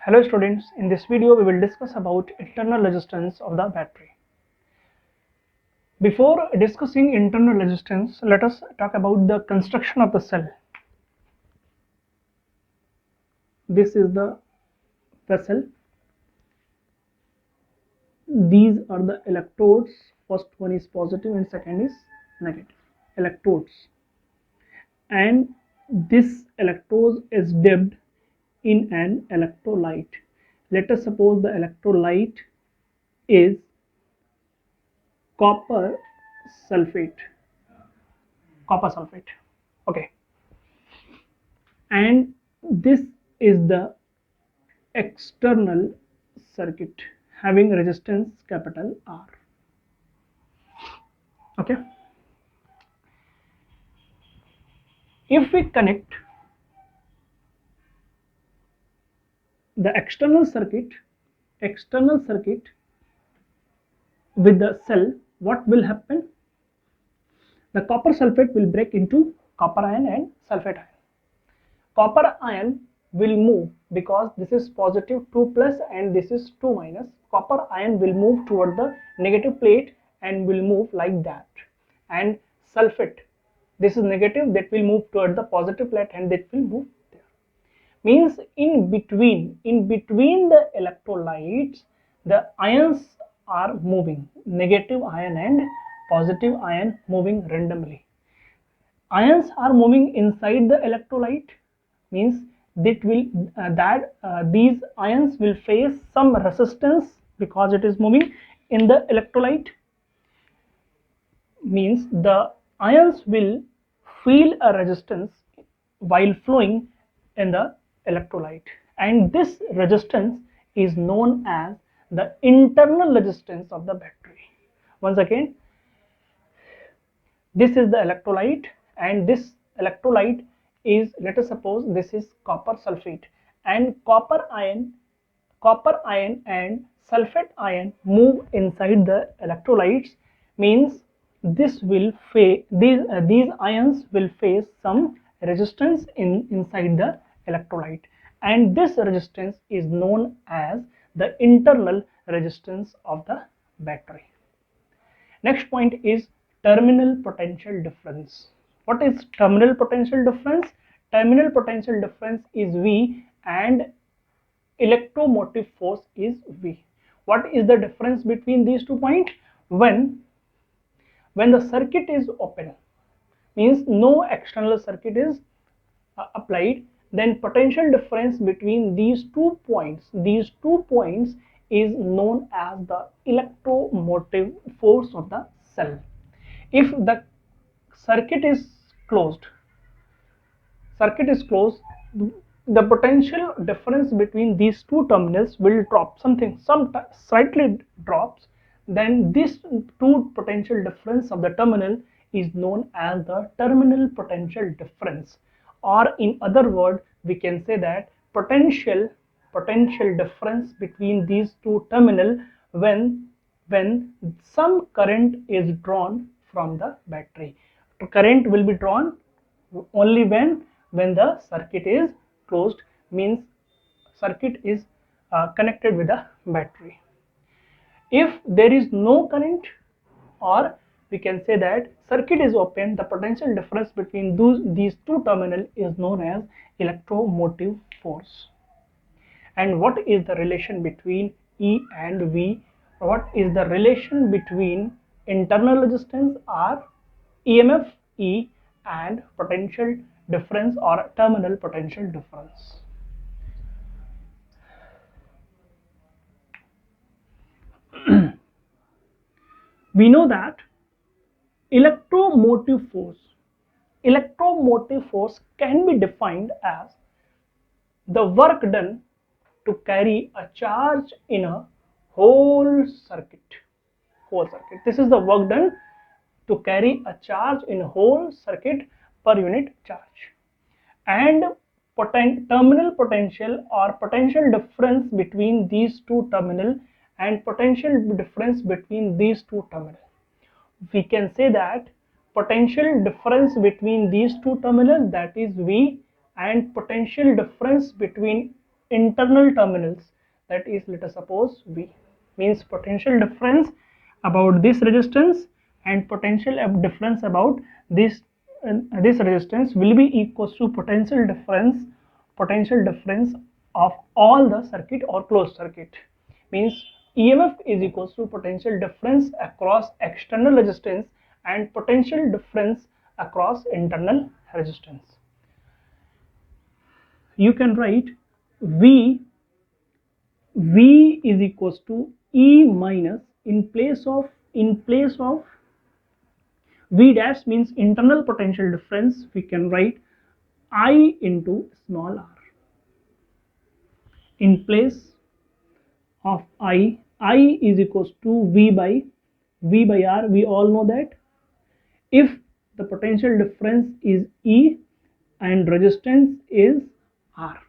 Hello students, in this video we will discuss about internal resistance of the battery. Before discussing internal resistance, let us talk about the construction of the cell. This is the vessel. These are the electrodes. First one is positive and second is negative. Electrodes. And this electrode is dipped in an electrolyte. Let us suppose the electrolyte is copper sulfate. Okay, and this is the external circuit having resistance capital R. Okay, if we connect the external circuit with the cell, what will happen? The copper sulfate will break into copper ion and sulfate ion. Copper ion will move because this is positive 2 plus and this is 2 minus. Copper ion will move toward the negative plate and will move like that. And sulfate, this is negative, that will move toward the positive plate and that will move there. Means in between the electrolytes, the ions are moving, negative ion and positive ion moving randomly. Ions are moving inside the electrolyte, means these ions will face some resistance because it is moving in the electrolyte. Means the ions will feel a resistance while flowing in the electrolyte, and this resistance is known as the internal resistance of the battery. Once again, this is the electrolyte, and this electrolyte is, let us suppose this is copper sulfate, and copper ion and sulfate ion move inside the electrolytes. Means this will face these ions will face some resistance inside the electrolyte, and this resistance is known as the internal resistance of the battery. Next point is terminal potential difference. What is terminal potential difference? Terminal potential difference is V and electromotive force is V. What is the difference between these 2 points? When the circuit is open, means no external circuit is applied, then potential difference between these 2 points is known as the electromotive force of the cell. If the circuit is closed, the potential difference between these two terminals will drop, slightly drops. Then this two potential difference of the terminal is known as the terminal potential difference, or in other words we can say that potential difference between these two terminal when some current is drawn from the battery. Current will be drawn only when the circuit is closed, means circuit is connected with the battery. If there is no current, or we can say that circuit is open, the potential difference between these two terminals is known as electromotive force. And what is the relation between E and V? What is the relation between internal resistance R, EMF E, and potential difference or terminal potential difference? We know that electromotive force can be defined as the work done to carry a charge in a whole circuit. This is the work done to carry a charge in a whole circuit per unit charge. And terminal potential or potential difference between these two terminals and potential difference between these two terminals. We can say that potential difference between these two terminals, that is V, and potential difference between internal terminals, that is, let us suppose V, means potential difference about this resistance and potential difference about this resistance will be equals to potential difference of all the circuit or closed circuit, means EMF is equals to potential difference across external resistance and potential difference across internal resistance. You can write V is equals to E minus, in place of V dash means internal potential difference, we can write I into small r. In place of I is equals to V by R. We all know that if the potential difference is E and resistance is R,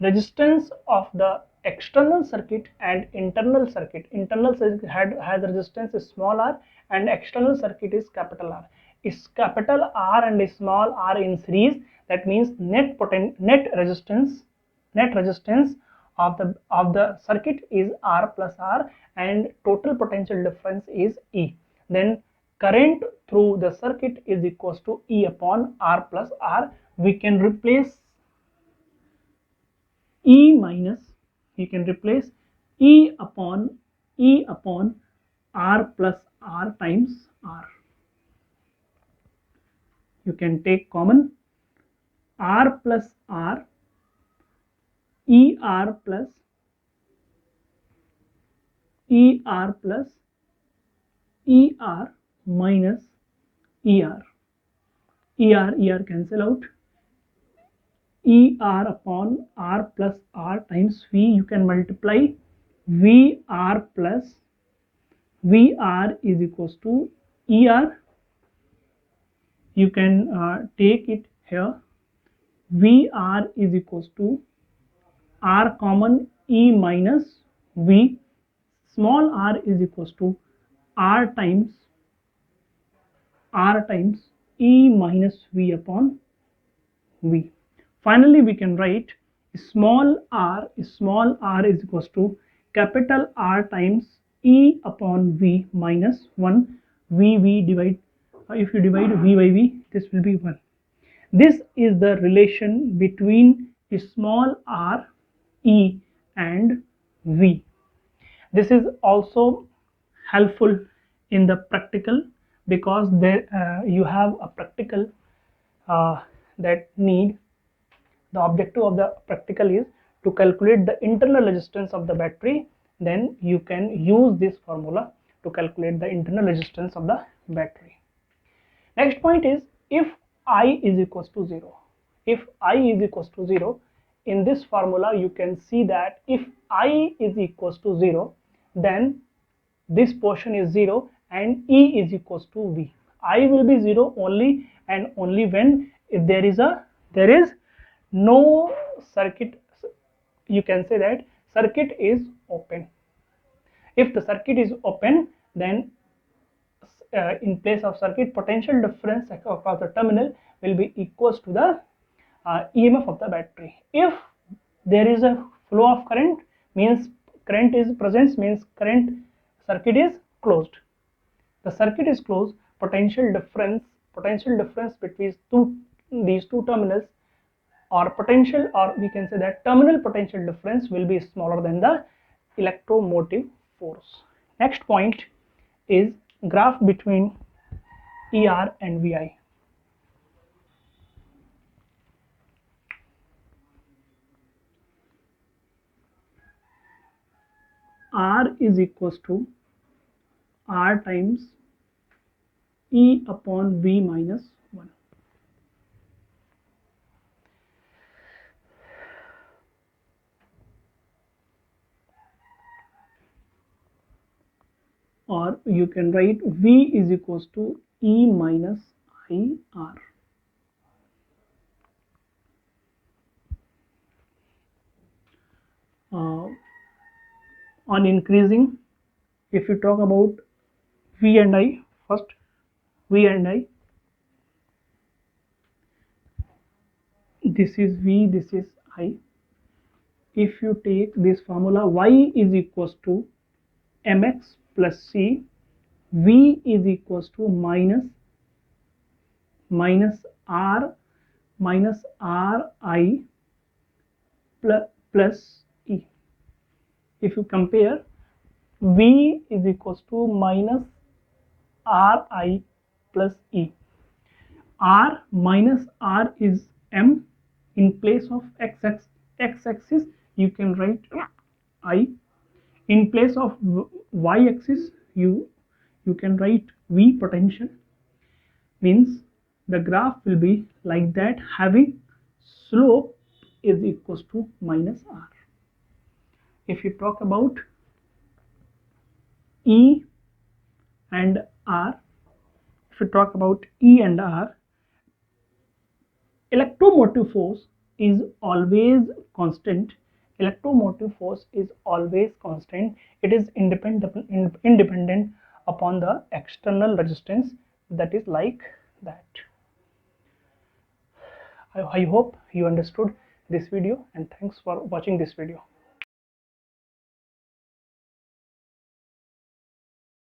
resistance of the external circuit and internal circuit has resistance is small r and external circuit is capital R. Is capital R and small r in series, that means net resistance of the circuit is R plus R and total potential difference is E. Then current through the circuit is equals to E upon R plus R. We can replace E minus, you can replace E upon R plus R times R. You can take common R plus R, ER plus ER minus ER cancel out. ER upon R plus R times V, you can multiply VR plus VR is equals to ER. You can take it here. VR is equals to R common E minus V. Small r is equals to R times E minus V upon V. Finally, we can write small r is equals to capital R times E upon V minus 1 V divide, if you divide V by V, this will be 1. This is the relation between small r, E and V. This is also helpful in the practical, because there you have a practical that need. The objective of the practical is to calculate the internal resistance of the battery. Then you can use this formula to calculate the internal resistance of the battery. Next point is, if I is equals to 0. If I is equals to 0, in this formula you can see that if I is equals to 0, then this portion is 0 and E is equals to V. I will be 0 only and only when if there is no circuit. You can say that circuit is open. If the circuit is open, then in place of circuit, potential difference across the terminal will be equals to the EMF of the battery. If there is a flow of current, means current is present, means circuit is closed. The circuit is closed, potential difference between these two terminals, or potential, or we can say that terminal potential difference will be smaller than the electromotive force. Next point is graph between ER and VI. R is equals to R times E upon V minus 1. Or you can write V is equals to E minus IR. On increasing, if you talk about V and I, first V and I, this is V, this is I. If you take this formula, y is equals to mx plus c, v is equals to minus r minus ri plus e. If you compare, v is equals to minus ri plus e. R minus r is m. In place of x-axis you can write I. In place of y-axis you can write v potential. Means the graph will be like that, having slope is equals to minus r. If you talk about E and R, electromotive force is always constant. It is independent upon the external resistance, that is like that. I hope you understood this video, and thanks for watching this video.